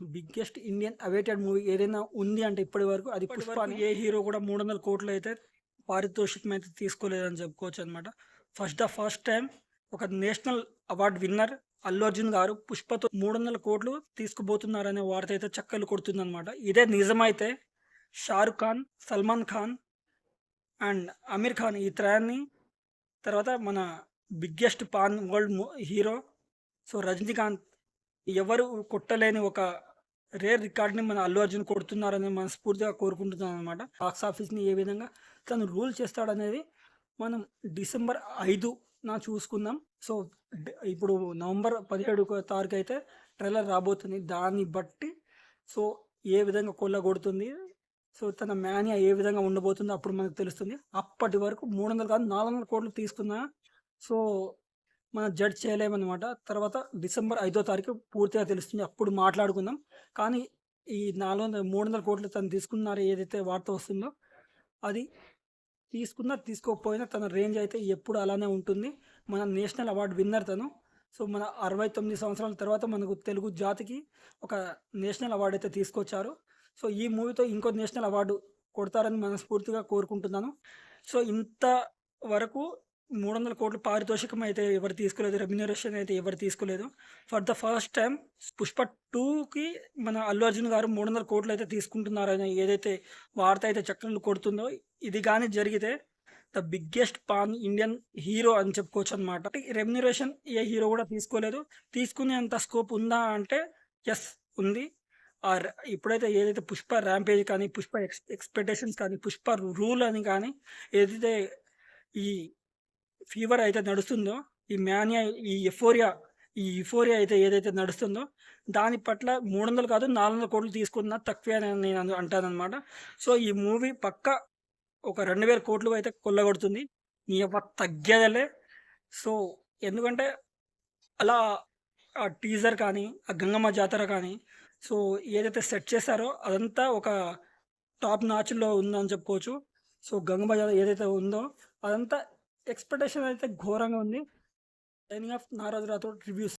Biggest Indian awaited movie ఏదైనా ఉంది అంటే ఇప్పటి వరకు అది పుష్ప అని. ఏ హీరో కూడా 300 కోట్లు అయితే పారితోషికం అయితే తీసుకోలేదని చెప్పుకోవచ్చు అనమాట. ఫస్ట్ టైం ఒక national award winner Allu Arjun గారు పుష్పతో 300 కోట్లు తీసుకుపోతున్నారనే వార్త అయితే చక్కర్లు కొడుతుందన్నమాట. ఇదే నిజమైతే షారుఖ్ ఖాన్, సల్మాన్ ఖాన్ అండ్ అమీర్ ఖాన్ ఈ త్రయాన్ని, తర్వాత మన biggest pan world hero so Rajinikanth, ఎవరు కొట్టలేని ఒక రేర్ రికార్డ్ని మన అల్లు అర్జున్ కొడుతున్నారని మనస్ఫూర్తిగా కోరుకుంటున్నాను అనమాట. బాక్స్ ఆఫీస్ని ఏ విధంగా తను రూల్ చేస్తాడనేది మనం డిసెంబర్ 5 చూసుకుందాం. సో ఇప్పుడు నవంబర్ 17 తారీఖు అయితే ట్రైలర్ రాబోతుంది. దాన్ని బట్టి సో ఏ విధంగా కొల్లగొడుతుంది, సో తన మేనియా ఏ విధంగా ఉండబోతుందో అప్పుడు మనకు తెలుస్తుంది. అప్పటి వరకు 300 కాదు 400 కోట్లు తీసుకున్నా సో మనం జడ్జ్ చేయలేమన్నమాట. తర్వాత డిసెంబర్ 5 తారీఖు పూర్తిగా తెలుస్తుంది. అప్పుడు మాట్లాడుకుందాం. కానీ ఈ 300 కోట్లు తను తీసుకున్నారు ఏదైతే వార్త వస్తుందో అది తీసుకున్నా తీసుకోకపోయినా తన రేంజ్ అయితే ఎప్పుడు అలానే ఉంటుంది. మన నేషనల్ అవార్డు విన్నర్ తను. సో మన 69 సంవత్సరాల తర్వాత మనకు తెలుగు జాతికి ఒక నేషనల్ అవార్డు అయితే తీసుకొచ్చారు. సో ఈ మూవీతో ఇంకో నేషనల్ అవార్డు కొడతారని మనస్ఫూర్తిగా కోరుకుంటున్నాను. సో ఇంత వరకు 300 కోట్లు పారితోషికం అయితే ఎవరు తీసుకోలేదు, రెమ్యునరేషన్ అయితే ఎవరు తీసుకోలేదు. For the first time Pushpa 2కి మన అల్లు అర్జున్ గారు 300 కోట్లు అయితే తీసుకుంటున్నారని ఏదైతే వార్త అయితే చక్కర్లు కొడుతుందో, ఇది కానీ జరిగితే the biggest pan Indian hero అని చెప్పుకోవచ్చు అనమాట. రెమ్యునరేషన్ ఏ హీరో కూడా తీసుకోలేదు. తీసుకునేంత స్కోప్ ఉందా అంటే ఎస్ ఉంది. ఇప్పుడైతే ఏదైతే పుష్ప ర్యాంపేజ్ కానీ, పుష్ప ఎక్స్పెక్టేషన్స్ కానీ, పుష్ప రూల్ అని కానీ, ఏదైతే ఈ ఫీవర్ అయితే నడుస్తుందో, ఈ మ్యానియా, ఈ యుఫోరియా అయితే ఏదైతే నడుస్తుందో దాని పట్ల 300 కాదు 400 కోట్లు తీసుకున్నా తక్కువే అని నేను అంటానన్నమాట. సో ఈ మూవీ పక్కా ఒక 2000 కోట్లు అయితే కొల్లగొడుతుంది. నీ తగ్గేదలే. సో ఎందుకంటే అలా ఆ టీజర్ కానీ, ఆ గంగమ్మ జాతర కానీ సో ఏదైతే సెట్ చేశారో అదంతా ఒక టాప్ నాచ్లో ఉందని చెప్పుకోవచ్చు. సో గంగమ్మ జాతర ఏదైతే ఉందో అదంతా ఎక్స్పెక్టేషన్ అయితే ఘోరంగా ఉంది. సైనింగ్ ఆఫ్ నారాజు రాథోడ్ రివ్యూస్.